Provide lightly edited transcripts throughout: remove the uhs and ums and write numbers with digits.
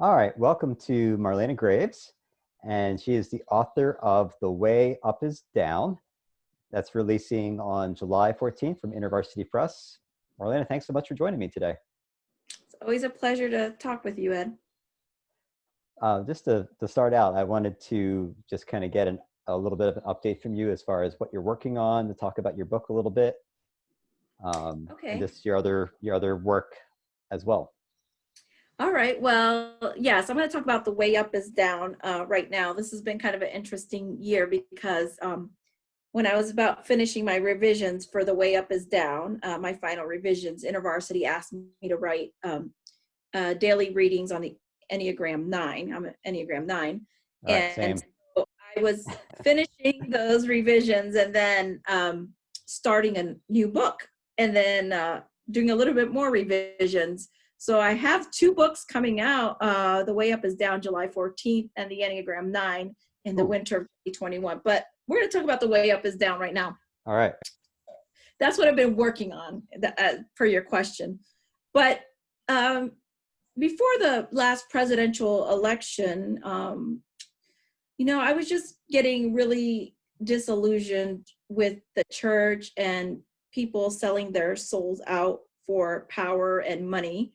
All right, welcome to Marlena Graves, and she is the author of The Way Up is Down. That's releasing on July 14th from InterVarsity Press. Marlena, thanks so much for joining me today. It's always a pleasure to talk with you, Ed. Just to start out, I wanted to just kind of get a little bit of an update from you as far as what you're working on, to talk about your book a little bit, and Okay. just your other work as well. All right. Well, yes, I'm going to talk about The Way Up is Down right now. This has been kind of an interesting year because when I was about finishing my revisions for The Way Up is Down, my final revisions, InterVarsity asked me to write daily readings on the Enneagram 9. I'm an Enneagram 9. All right, And same. so I was finishing those revisions and then starting a new book and then doing a little bit more revisions. So I have two books coming out, The Way Up is Down July 14th and the Enneagram 9 in the Ooh, winter of 2021. But we're going to talk about The Way Up is Down right now. all right. That's what I've been working on, per your question. But before the last presidential election, I was just getting really disillusioned with the church and people selling their souls out for power and money.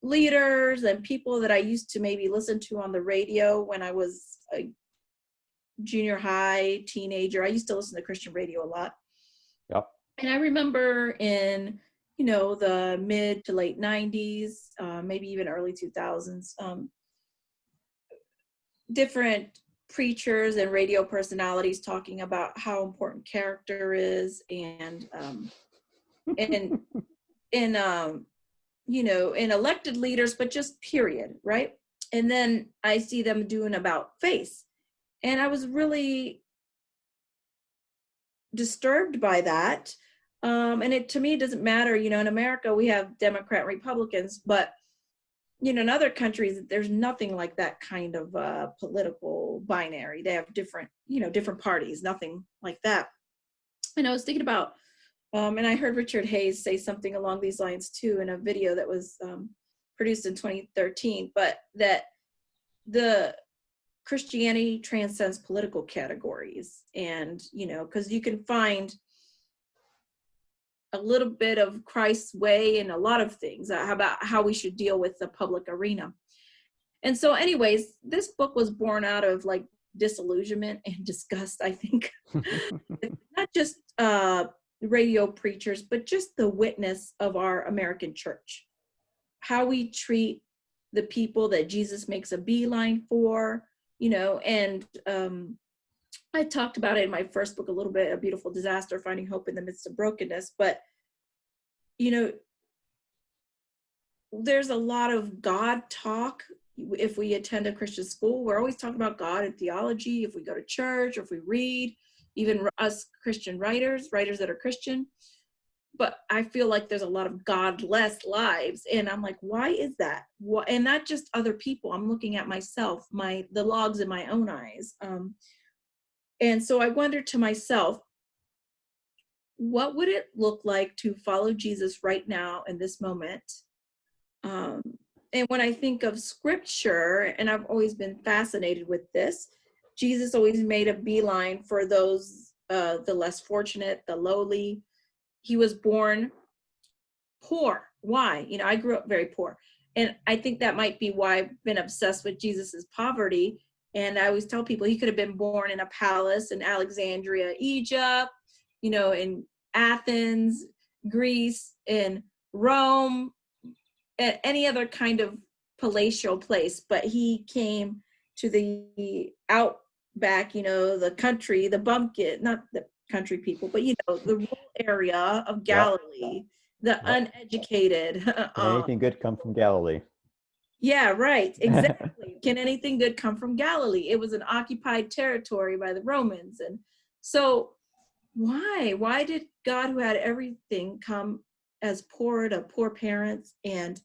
Leaders and people that I used to maybe listen to on the radio when I was a junior high teenager. I used to listen to Christian radio a lot. Yep. And I remember in, the mid to late 90s, maybe even early 2000s, different preachers and radio personalities talking about how important character is and in in elected leaders, but just period, right? And then I see them doing about faith. And I was really disturbed by that. And to me, it doesn't matter, in America, we have Democrat, Republicans, but, in other countries, there's nothing like that kind of political binary. They have different parties, nothing like that. And I was thinking about, and I heard Richard Hayes say something along these lines too in a video that was produced in 2013, but that the Christianity transcends political categories. And, because you can find a little bit of Christ's way in a lot of things, about how we should deal with the public arena. And so anyways, this book was born out of like disillusionment and disgust, I think. Not just radio preachers, but just the witness of our American church. How we treat the people that Jesus makes a beeline for, and I talked about it in my first book a little bit, A Beautiful Disaster, Finding Hope in the Midst of Brokenness. But, there's a lot of God talk. If we attend a Christian school, we're always talking about God and theology. If we go to church or if we read, even us Christian writers that are Christian. But I feel like there's a lot of godless lives. And I'm like, why is that? And not just other people. I'm looking at myself, the logs in my own eyes. And so I wondered to myself, what would it look like to follow Jesus right now in this moment? And when I think of scripture, and I've always been fascinated with this, Jesus always made a beeline for those, the less fortunate, the lowly. He was born poor. Why? I grew up very poor. And I think that might be why I've been obsessed with Jesus's poverty. And I always tell people he could have been born in a palace in Alexandria, Egypt, in Athens, Greece, in Rome, at any other kind of palatial place. But he came to the outback, the country, the bumpkin, not the country people, but, the rural area of Galilee, the Yep. uneducated. Can anything good come from Galilee? Yeah, right. Exactly. Can anything good come from Galilee? It was an occupied territory by the Romans. And so why did God, who had everything, come as poor to poor parents, and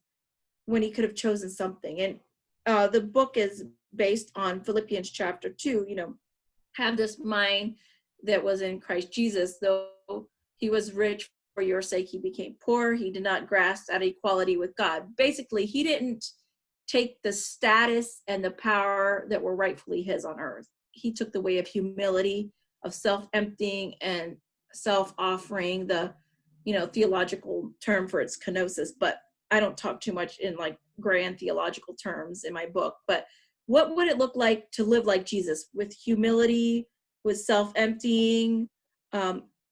when he could have chosen something? And the book is based on Philippians chapter 2, have this mind that was in Christ Jesus. Though he was rich, for your sake he became poor. He did not grasp at equality with God. Basically, he didn't take the status and the power that were rightfully his on earth. He took the way of humility, of self-emptying and self-offering. The, theological term for it's kenosis, but I don't talk too much in like grand theological terms in my book. But what would it look like to live like Jesus, with humility, with self-emptying,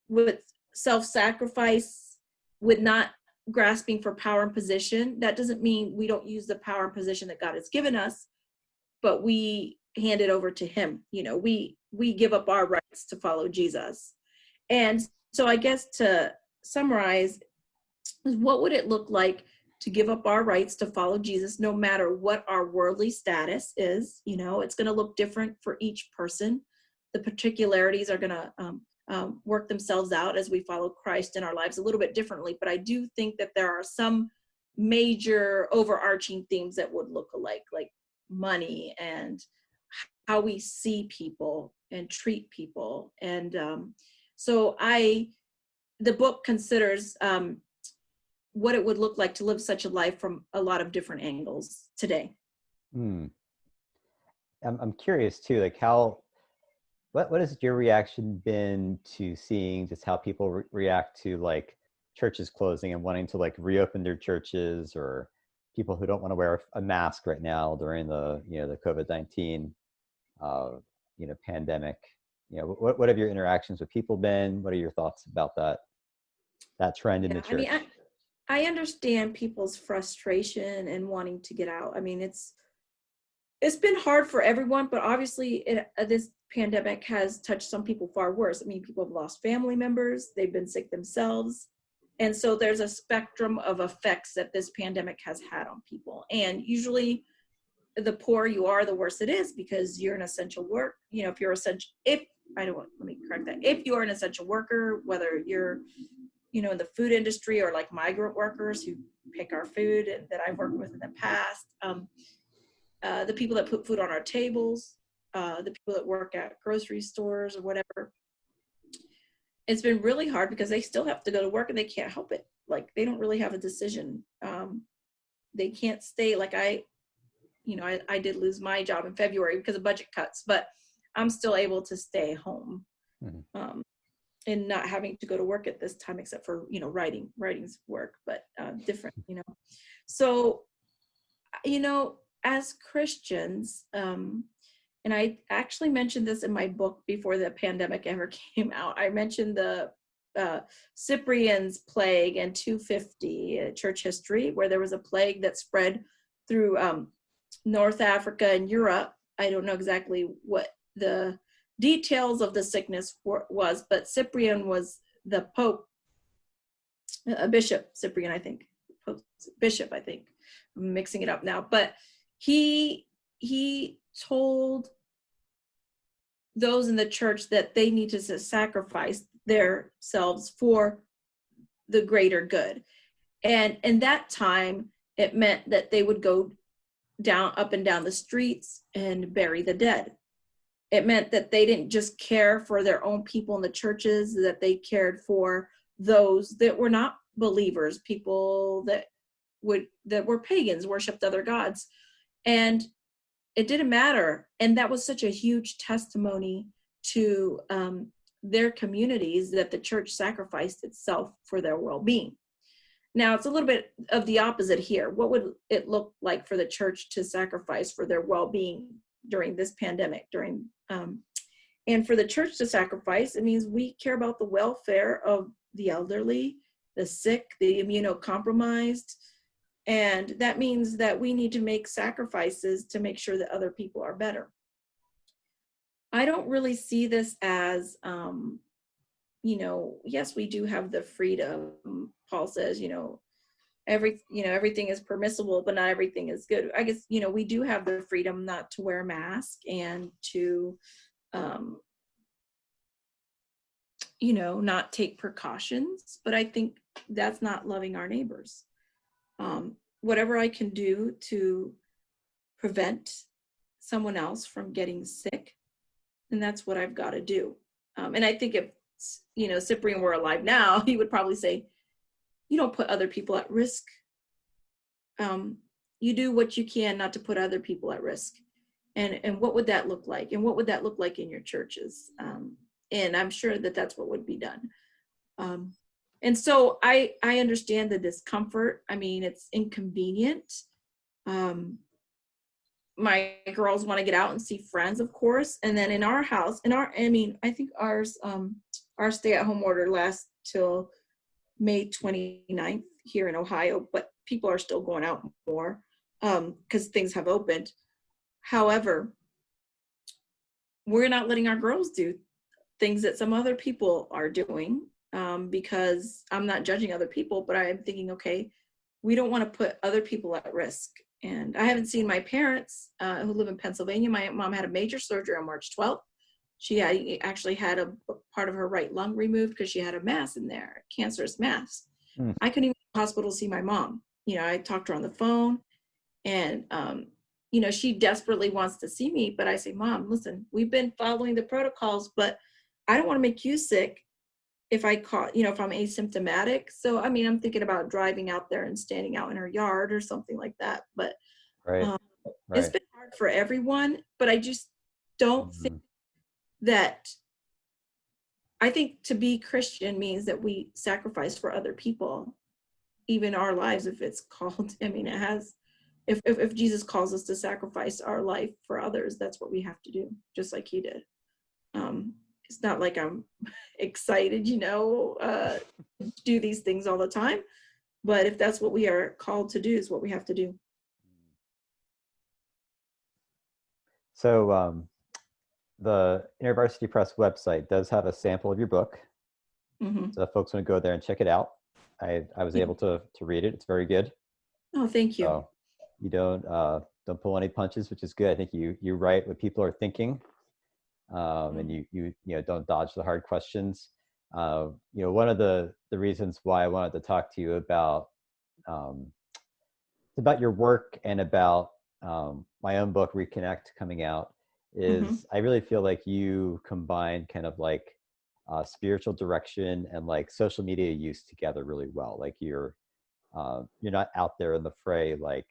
with self-sacrifice, with not grasping for power and position? That doesn't mean we don't use the power and position that God has given us, but we hand it over to him. We give up our rights to follow Jesus. And so I guess to summarize, what would it look like to give up our rights to follow Jesus, no matter what our worldly status is? It's going to look different for each person. The particularities are going to work themselves out as we follow Christ in our lives a little bit differently. But I do think that there are some major overarching themes that would look alike, like money and how we see people and treat people. And so the book considers what it would look like to live such a life from a lot of different angles today. I'm curious too, like what has your reaction been to seeing just how people react to like churches closing and wanting to like reopen their churches, or people who don't want to wear a mask right now during the the COVID-19 pandemic? What have your interactions with people been? What are your thoughts about that trend in the church? I mean, I understand people's frustration and wanting to get out. I mean, it's been hard for everyone, but obviously this pandemic has touched some people far worse. I mean, people have lost family members, they've been sick themselves. And so there's a spectrum of effects that this pandemic has had on people. And usually the poorer you are, the worse it is, because you're an essential work. If you're essential, let me correct that. If you are an essential worker, whether you're, in the food industry, or like migrant workers who pick our food that I've worked with in the past, the people that put food on our tables, the people that work at grocery stores or whatever. It's been really hard because they still have to go to work and they can't help it. Like, they don't really have a decision. They can't stay. Like I did lose my job in February because of budget cuts, but I'm still able to stay home. Mm-hmm. And not having to go to work at this time, except for, writing's work, but different, So, as Christians, and I actually mentioned this in my book before the pandemic ever came out. I mentioned the Cyprian's plague in 250 church history, where there was a plague that spread through North Africa and Europe. I don't know exactly what the details of the sickness was, but Cyprian was the Pope, a bishop, Cyprian, I think, Pope, bishop, I think. I'm mixing it up now, but he told those in the church that they needed to sacrifice themselves for the greater good. And in that time, it meant that they would go up and down the streets and bury the dead. It meant that they didn't just care for their own people in the churches, that they cared for those that were not believers, people that were pagans, worshiped other gods. And it didn't matter. And that was such a huge testimony to their communities, that the church sacrificed itself for their well-being. Now, it's a little bit of the opposite here. What would it look like for the church to sacrifice for their well-being during this pandemic? And for the church to sacrifice, it means we care about the welfare of the elderly, the sick, the immunocompromised. And that means that we need to make sacrifices to make sure that other people are better. I don't really see this as, yes, we do have the freedom. Paul says, everything is permissible, but not everything is good. I guess, we do have the freedom not to wear a mask and to, not take precautions, but I think that's not loving our neighbors. Whatever I can do to prevent someone else from getting sick, then that's what I've got to do. And I think if, Cyprian were alive now, he would probably say, you don't put other people at risk. you do what you can not to put other people at risk. And what would that look like? And what would that look like in your churches? And I'm sure that that's what would be done. And so I understand the discomfort. I mean, it's inconvenient. My girls want to get out and see friends, of course. And then in our house, I think ours, our stay-at-home order lasts till May 29th here in Ohio, but people are still going out more because things have opened. However, we're not letting our girls do things that some other people are doing because I'm not judging other people, but I'm thinking, okay, we don't want to put other people at risk. And I haven't seen my parents who live in Pennsylvania. My mom had a major surgery on March 12th. She actually had a part of her right lung removed because she had a mass in there, a cancerous mass. I couldn't even go to the hospital to see my mom. I talked to her on the phone, and she desperately wants to see me, but I say, Mom, listen, we've been following the protocols, but I don't want to make you sick if I if I'm asymptomatic. So, I mean, I'm thinking about driving out there and standing out in her yard or something like that. But it's been hard for everyone, but I just don't think that, I think to be Christian means that we sacrifice for other people, even our lives, if it's called, I mean, it has, if Jesus calls us to sacrifice our life for others, that's what we have to do, just like he did. It's not like I'm excited, do these things all the time, but if that's what we are called to do, is what we have to do. So the InterVarsity Press website does have a sample of your book. So if folks want to go there and check it out, I was able to read it. It's very good. Oh, thank you. So you don't pull any punches, which is good. I think you write what people are thinking, and you don't dodge the hard questions. One of the reasons why I wanted to talk to you about your work and about my own book, Reconnect, coming out, is I really feel like you combine kind of like spiritual direction and like social media use together really well. Like you're not out there in the fray, like,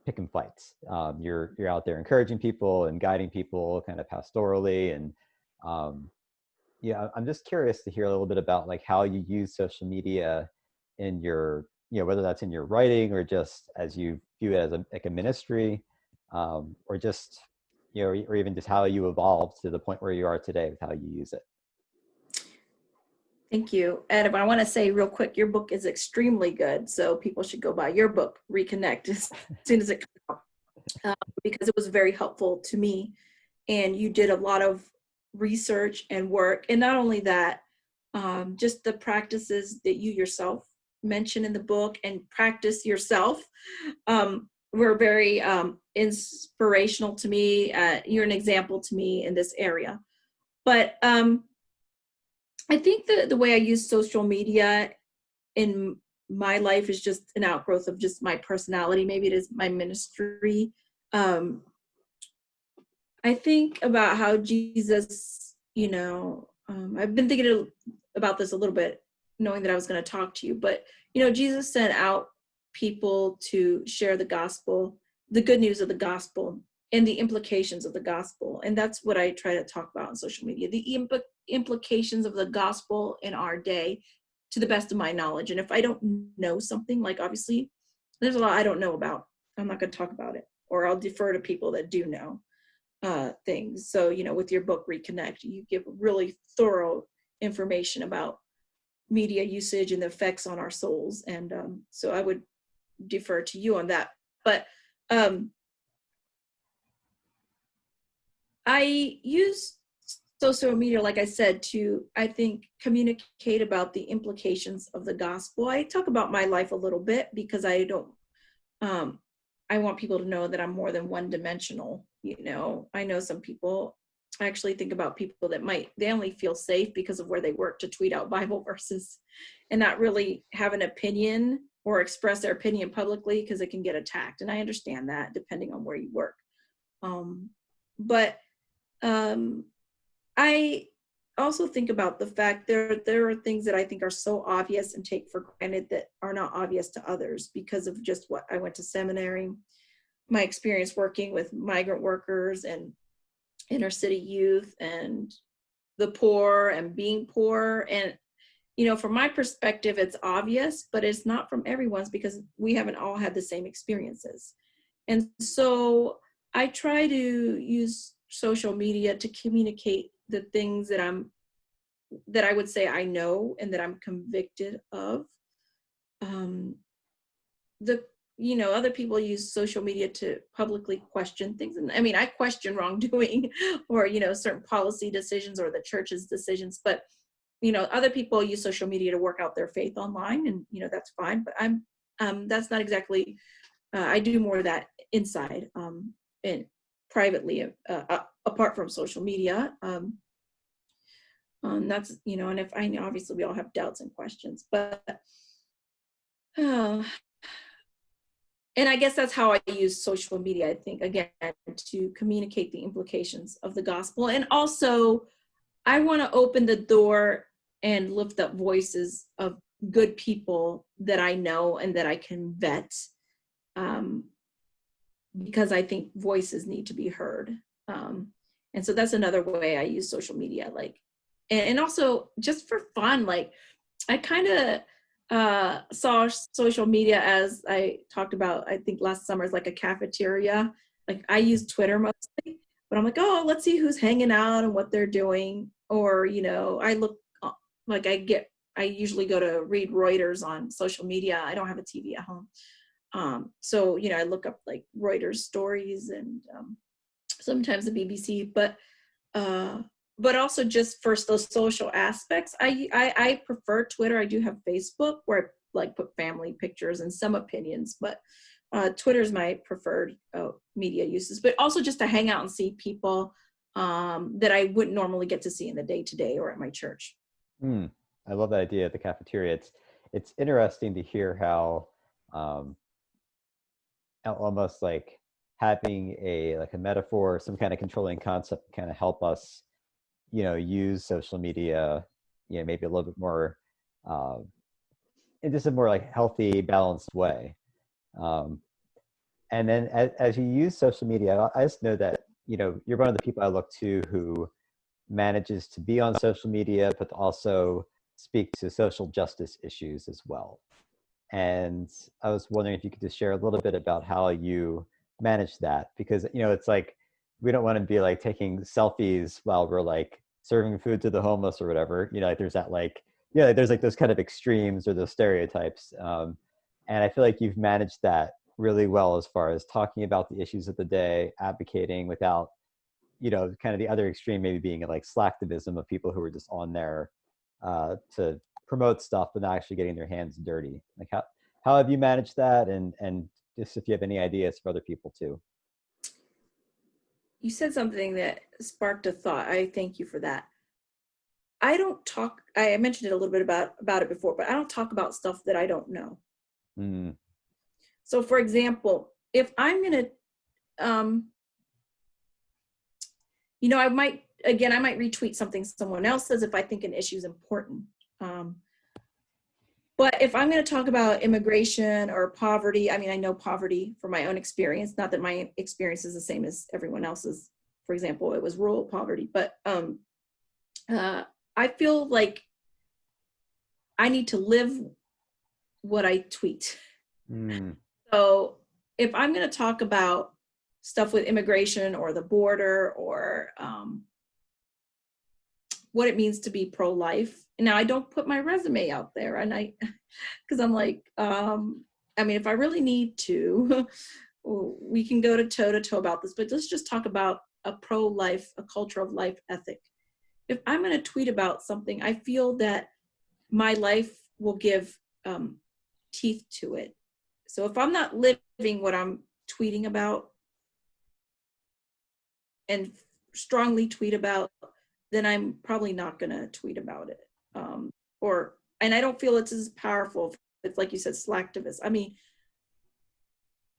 picking fights. You're out there encouraging people and guiding people kind of pastorally. And I'm just curious to hear a little bit about like how you use social media in your, whether that's in your writing or just as you view it as a ministry, or just, or even just how you evolved to the point where you are today with how you use it. Thank you. And I want to say real quick, your book is extremely good. So people should go buy your book, Reconnect, as soon as it comes out, because it was very helpful to me. And you did a lot of research and work. And not only that, just the practices that you yourself mention in the book and practice yourself were very inspirational to me. You're an example to me in this area. But I think the way I use social media in my life is just an outgrowth of just my personality. Maybe it is my ministry. I think about how Jesus, I've been thinking about this a little bit, knowing that I was going to talk to you, but, Jesus sent out people to share the gospel, the good news of the gospel, and the implications of the gospel. And that's what I try to talk about on social media, the implications of the gospel in our day, to the best of my knowledge. And if I don't know something, like obviously there's a lot I don't know about, I'm not going to talk about it, or I'll defer to people that do know things. So, with your book, Reconnect, you give really thorough information about media usage and the effects on our souls. And so I would defer to you on that. But I use social media, like I said, to, I think, communicate about the implications of the gospel. I talk about my life a little bit because I don't, I want people to know that I'm more than one dimensional. I know some people, I actually think about people that they only feel safe because of where they work to tweet out Bible verses and not really have an opinion or express their opinion publicly because it can get attacked. And I understand that depending on where you work. But I also think about the fact there are things that I think are so obvious and take for granted that are not obvious to others because of just what I went to seminary, my experience working with migrant workers and inner city youth and the poor and being poor. And, you know, from my perspective, it's obvious, but it's not from everyone's because we haven't all had the same experiences. And so I try to use social media to communicate the things that I would say I know and that I'm convicted of. The you know, other people use social media to publicly question things, and I mean, I question wrongdoing or, you know, certain policy decisions or the church's decisions, but, you know, other people use social media to work out their faith online, and, you know, that's fine. But that's not exactly, I do more of that inside, and privately, apart from social media. That's, you know, and if I know, obviously we all have doubts and questions, but uh, and I guess that's how I use social media, I think, again, to communicate the implications of the gospel. And also, I want to open the door and lift up voices of good people that I know and that I can vet, um, because I think voices need to be heard. And so that's another way I use social media, like, and also just for fun, like, I kind of saw social media, as I talked about, I think last summer, as like a cafeteria. Like, I use Twitter mostly, but I'm like, oh, let's see who's hanging out and what they're doing. Or, you know, I look, like, I usually go to read Reuters on social media. I don't have a TV at home. So, you know, I look up like Reuters stories and sometimes the BBC, but also just for those social aspects, I prefer Twitter. I do have Facebook where I like put family pictures and some opinions, but Twitter is my preferred media uses. But also just to hang out and see people that I wouldn't normally get to see in the day-to-day or at my church. I love that idea of the cafeteria. It's interesting to hear how almost like having a metaphor, some kind of controlling concept kind of help us, you know, use social media, you know, maybe a little bit more in just a more like healthy, balanced way. And then as you use social media, I just know that, you know, you're one of the people I look to who manages to be on social media, but also speak to social justice issues as well. And I was wondering if you could just share a little bit about how you manage that, because, you know, it's like, we don't want to be like taking selfies while we're like serving food to the homeless or whatever, you know, like there's that like, yeah, there's like those kind of extremes or those stereotypes. And I feel like you've managed that really well as far as talking about the issues of the day, advocating without, you know, kind of the other extreme maybe being like slacktivism of people who are just on there to promote stuff but not actually getting their hands dirty. Like how have you managed that, and just if you have any ideas for other people too. You said something that sparked a thought. I thank you for that. I don't talk, I mentioned it a little bit about it before, but I don't talk about stuff that I don't know. Mm. So for example, if I'm going to, you know, I might retweet something someone else says if I think an issue is important. But if I'm going to talk about immigration or poverty, I mean, I know poverty from my own experience, not that my experience is the same as everyone else's. For example, it was rural poverty, but I feel like I need to live what I tweet. Mm. So if I'm going to talk about stuff with immigration or the border or what it means to be pro-life, now I don't put my resume out there, and because I'm like, I mean, if I really need to, we can go to toe about this, but let's just talk about a pro-life, a culture of life ethic. If I'm going to tweet about something, I feel that my life will give teeth to it. So if I'm not living what I'm tweeting about and strongly tweet about, then I'm probably not going to tweet about it. And I don't feel it's as powerful. It's like you said, slacktivist. I mean,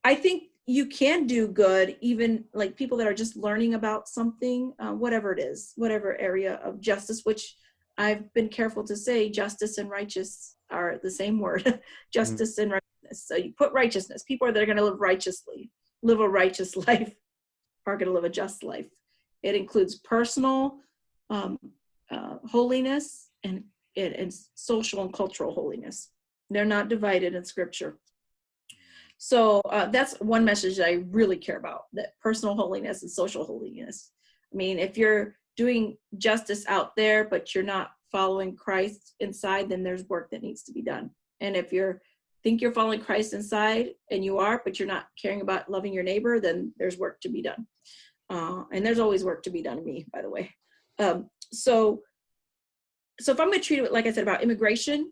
I think you can do good, even like people that are just learning about something, whatever it is, whatever area of justice, which I've been careful to say justice and righteous are the same word, Mm. justice and righteousness. So you put righteousness, people that are going to live righteously, live a righteous life, are going to live a just life. It includes personal um, holiness and social and cultural holiness. They're not divided in scripture. So that's one message that I really care about, that personal holiness and social holiness. I mean, if you're doing justice out there, but you're not following Christ inside, then there's work that needs to be done. And if you think you're following Christ inside and you are, but you're not caring about loving your neighbor, then there's work to be done. And there's always work to be done in me, by the way. So if I'm going to treat it, like I said, about immigration,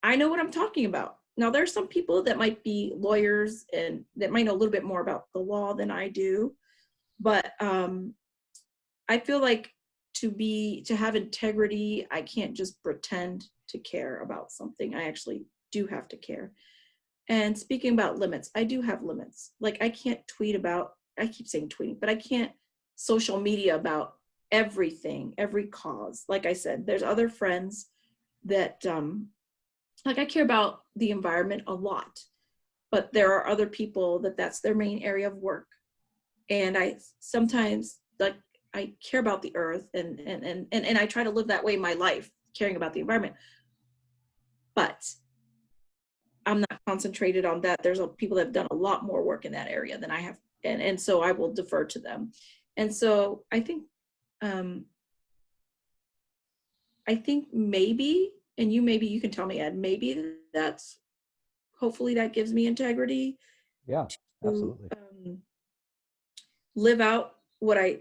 I know what I'm talking about. Now, there are some people that might be lawyers and that might know a little bit more about the law than I do. But I feel like to have integrity, I can't just pretend to care about something. I actually do have to care. And speaking about limits, I do have limits. Like I can't tweet about, I keep saying tweeting, but I can't social media about everything, every cause. Like I said, there's other friends that, like I care about the environment a lot, but there are other people that's their main area of work. And I sometimes like, I care about the earth and I try to live that way in my life, caring about the environment. But I'm not concentrated on that. There's people that have done a lot more work in that area than I have. And so I will defer to them. And so I think maybe, and maybe you can tell me, Ed, maybe that's, hopefully that gives me integrity. Yeah, absolutely. To live out what I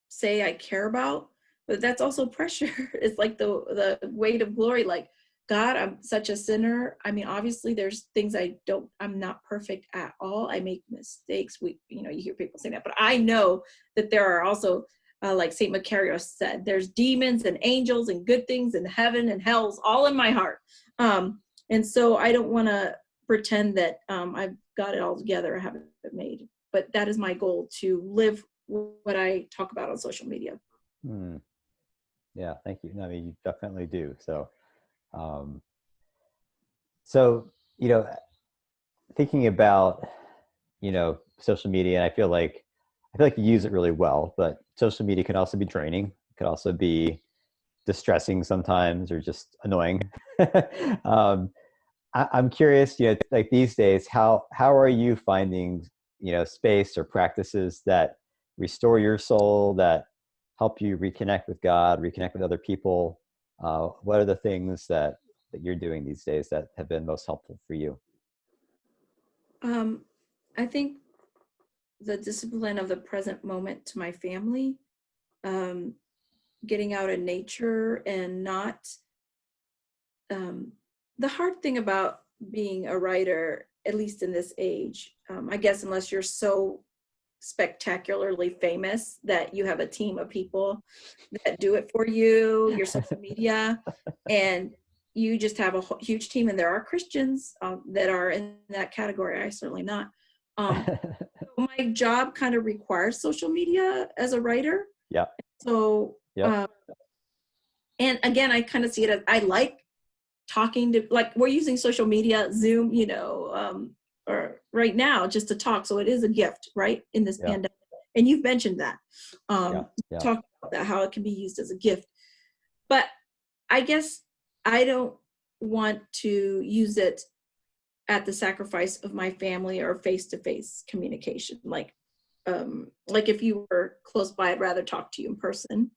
say I care about, but that's also pressure. It's like the weight of glory, like, God, I'm such a sinner. I mean, obviously there's things I'm not perfect at all. I make mistakes. You hear people say that, but I know that there are also, like St. Macarius said, there's demons and angels and good things and heaven and hells all in my heart. And so I don't want to pretend that I've got it all together. I haven't made, but that is my goal, to live what I talk about on social media. Yeah, thank you. I mean, you definitely do. So, thinking about, social media, and I feel like you use it really well, but social media can also be draining. It can also be distressing sometimes, or just annoying. I'm curious, like these days, how are you finding, space or practices that restore your soul, that help you reconnect with God, reconnect with other people? What are the things that you're doing these days that have been most helpful for you? I think the discipline of the present moment to my family, getting out in nature and not, the hard thing about being a writer, at least in this age, I guess unless you're so spectacularly famous that you have a team of people that do it for you, your social media, and you just have a huge team. And there are Christians that are in that category. I certainly not. My job kind of requires social media as a writer. Yeah. So, yeah. And again, I kind of see it as, I like talking to, like, we're using social media, Zoom, or right now just to talk. So it is a gift, right, in this pandemic. And you've mentioned that. Talk about that, how it can be used as a gift. But I guess I don't want to use it at the sacrifice of my family or face-to-face communication. Like if you were close by, I'd rather talk to you in person.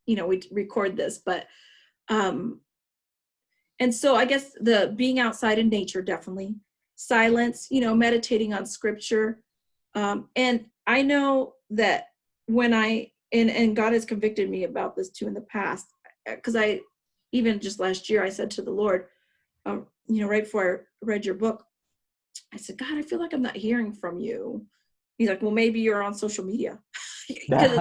We record this, but and so I guess the being outside in nature, definitely. Silence, meditating on scripture. And I know that when and God has convicted me about this too in the past, because even just last year, I said to the Lord, right before I read your book, I said, God, I feel like I'm not hearing from you. He's like, well, maybe you're on social media. Because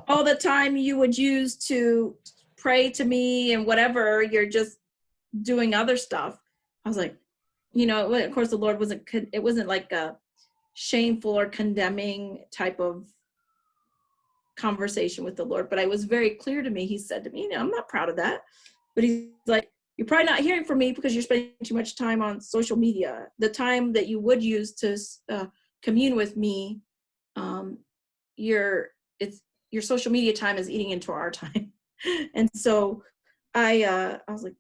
all the time you would use to pray to me and whatever, you're just doing other stuff. I was like, of course the Lord it wasn't like a shameful or condemning type of conversation with the Lord, but it was very clear to me. He said to me, I'm not proud of that. But he's like, you're probably not hearing from me because you're spending too much time on social media. The time that you would use to commune with me, your social media time is eating into our time. And so I was like,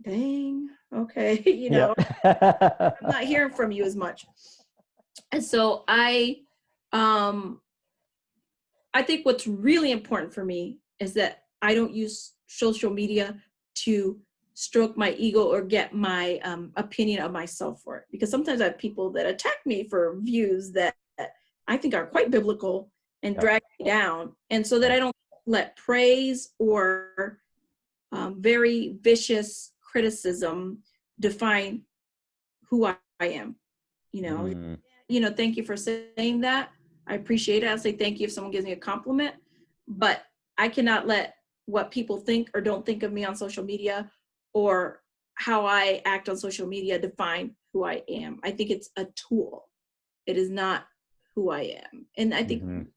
dang, okay, Yeah. I'm not hearing from you as much. And so I think what's really important for me is that I don't use social media to stroke my ego or get my opinion of myself for it. Because sometimes I have people that attack me for views that I think are quite biblical and drag me down. And so that I don't let praise or very vicious criticism define who I am. Thank you for saying that. I appreciate it. I'll say thank you if someone gives me a compliment, but I cannot let what people think or don't think of me on social media or how I act on social media define who I am. I think it's a tool. It is not who I am. And I think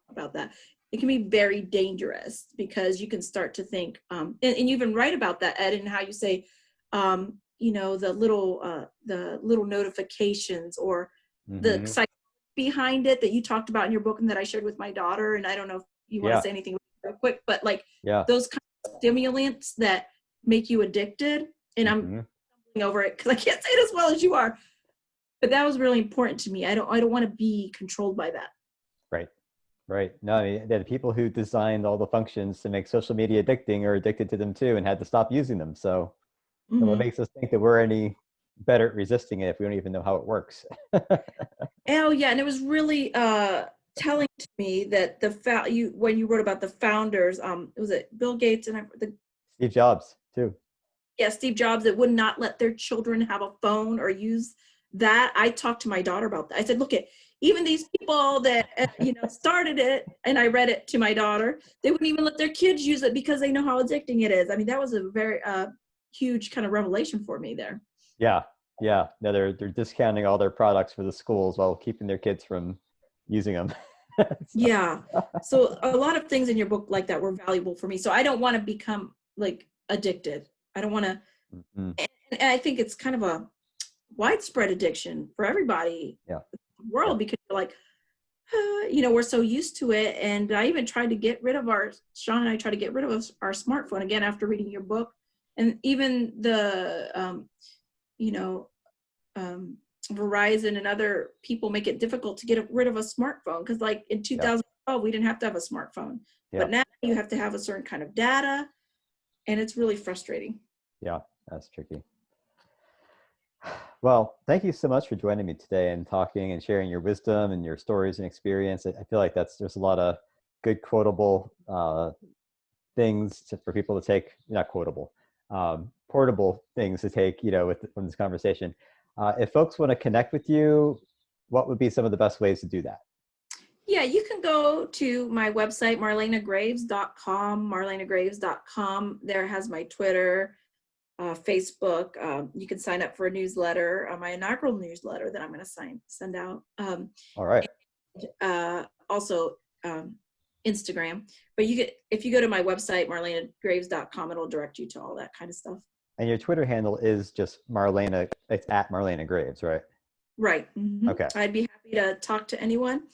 about that. It can be very dangerous because you can start to think, and you even write about that, Ed, and how you say, the little notifications or the psychology behind it that you talked about in your book and that I shared with my daughter. And I don't know if you want to say anything real quick, but like those kind of stimulants that make you addicted. And I'm stumbling over it because I can't say it as well as you are. But that was really important to me. I don't want to be controlled by that. Right. No, I mean, the people who designed all the functions to make social media addicting are addicted to them too and had to stop using them. So what makes us think that we're any better at resisting it if we don't even know how it works? Oh yeah, and it was really telling to me that when you wrote about the founders, was it Bill Gates and Steve Jobs too. Yeah, Steve Jobs, that would not let their children have a phone or use that. I talked to my daughter about that. I said, look, even these people that started it, and I read it to my daughter, they wouldn't even let their kids use it because they know how addicting it is. I mean, that was a very huge kind of revelation for me there. Yeah. No, they're discounting all their products for the schools while keeping their kids from using them. Yeah. So a lot of things in your book like that were valuable for me. So I don't want to become like addicted. I don't want to. And I think it's kind of a widespread addiction for everybody in the world because you're like, we're so used to it. And I even tried to get rid of Sean and I tried to get rid of our smartphone again after reading your book. And even the, Verizon and other people make it difficult to get rid of a smartphone because like in 2012, we didn't have to have a smartphone. But now you have to have a certain kind of data and it's really frustrating. Yeah, that's tricky. Well, thank you so much for joining me today and talking and sharing your wisdom and your stories and experience. I feel like there's a lot of good quotable things for people to take, not quotable, portable things to take, from this conversation. If folks want to connect with you, what would be some of the best ways to do that? Yeah, you can go to my website, marlenagraves.com. There has my Twitter, Facebook. You can sign up for a newsletter, my inaugural newsletter that I'm going to send out. All right. And, also Instagram. But if you go to my website, marlenagraves.com, it'll direct you to all that kind of stuff. And your Twitter handle is just Marlena. It's at Marlena Graves, right? Right. Okay. I'd be happy to talk to anyone.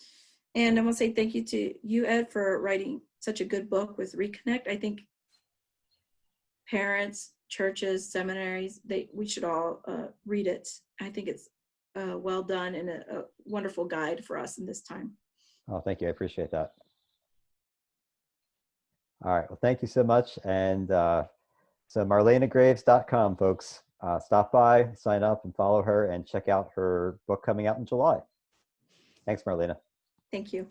And I want to say thank you to you, Ed, for writing such a good book with Reconnect. I think parents, churches, seminaries, we should all read it. I think it's well done and a wonderful guide for us in this time. Oh, thank you. I appreciate that. All right. Well, thank you so much. And so marlenagraves.com, folks. Stop by, sign up, and follow her, and check out her book coming out in July. Thanks, Marlena. Thank you.